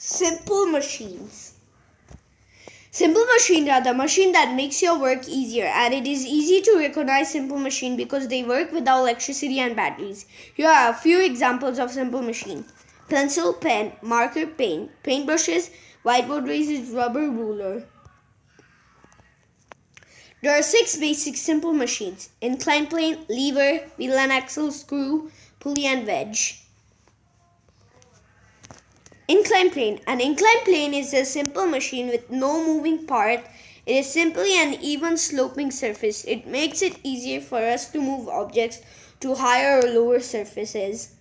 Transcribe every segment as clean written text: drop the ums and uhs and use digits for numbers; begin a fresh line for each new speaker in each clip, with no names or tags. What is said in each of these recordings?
Simple machines. Simple machines are the machine that makes your work easier, and it is easy to recognize simple machine because they work without electricity and batteries. Here are a few examples of simple machine. Pencil, pen, marker, paint, paintbrushes, whiteboard razors, rubber, ruler. There are 6 basic simple machines: inclined plane, lever, wheel and axle, screw, pulley and wedge. Inclined plane. An inclined plane is a simple machine with no moving part. It is simply an even sloping surface. It makes it easier for us to move objects to higher or lower surfaces.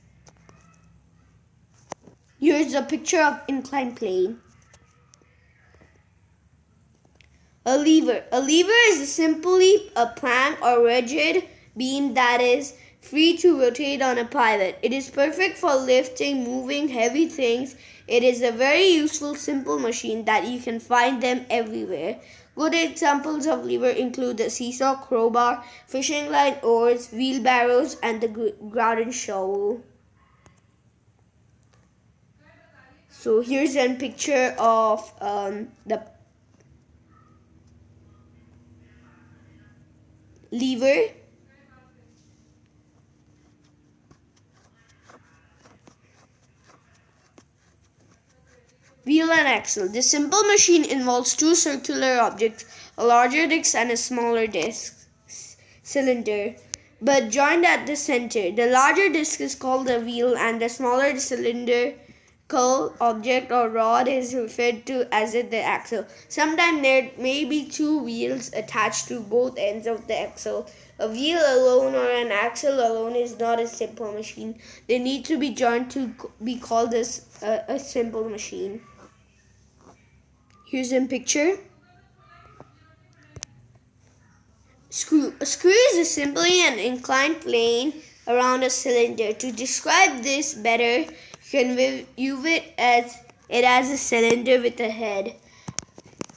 Here's a picture of inclined plane. A lever. A lever is simply a plank or rigid beam that is free to rotate on a pivot. It is perfect for lifting, moving heavy things. It is a very useful simple machine that you can find them everywhere. Good examples of lever include the seesaw, crowbar, fishing line, oars, wheelbarrows, and the garden shovel. So here's a picture of the lever. Wheel and axle. This simple machine involves 2 circular objects, a larger disc and a smaller disc cylinder, but joined at the center. The larger disc is called the wheel, and the smaller cylindrical object or rod is referred to as the axle. Sometimes there may be 2 wheels attached to both ends of the axle. A wheel alone or an axle alone is not a simple machine. They need to be joined to be called a simple machine. Here's a picture. Screw. A screw is simply an inclined plane around a cylinder. To describe this better, you can view it as a cylinder with a head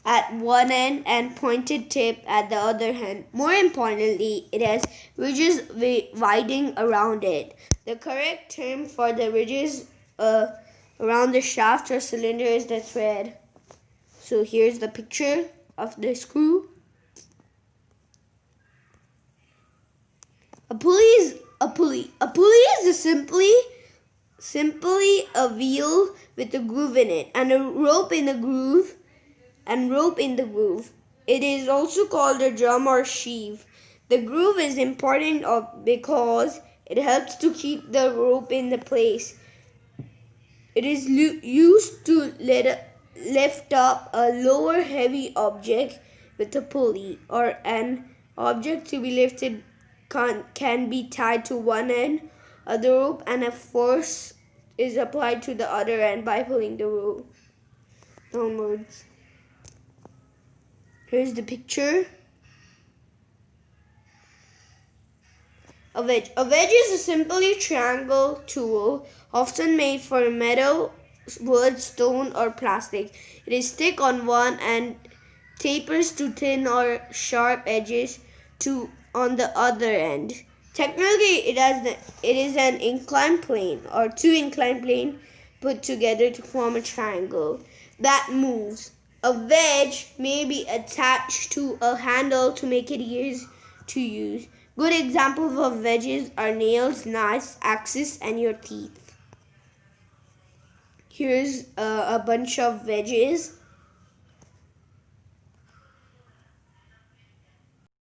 at one end and pointed tip at the other end. More importantly, it has ridges winding around it. The correct term for the ridges around the shaft or cylinder is the thread. So here's the picture of the screw. A pulley is simply a wheel with a groove in it and a rope in the groove. It is also called a drum or sheave. The groove is important because it helps to keep the rope in the place. It is used to lift up a lower heavy object with a pulley, or an object to be lifted can be tied to one end of the rope and a force is applied to the other end by pulling the rope downwards. Here's the picture. A wedge. A wedge is a simply triangle tool, often made for metal, wood, stone, or plastic. It is thick on one and tapers to thin or sharp edges on the other end. Technically, it is an inclined plane or 2 inclined planes put together to form a triangle that moves. A wedge may be attached to a handle to make it easier to use. Good examples of wedges are nails, knives, axes, and your teeth. Here's a bunch of wedges.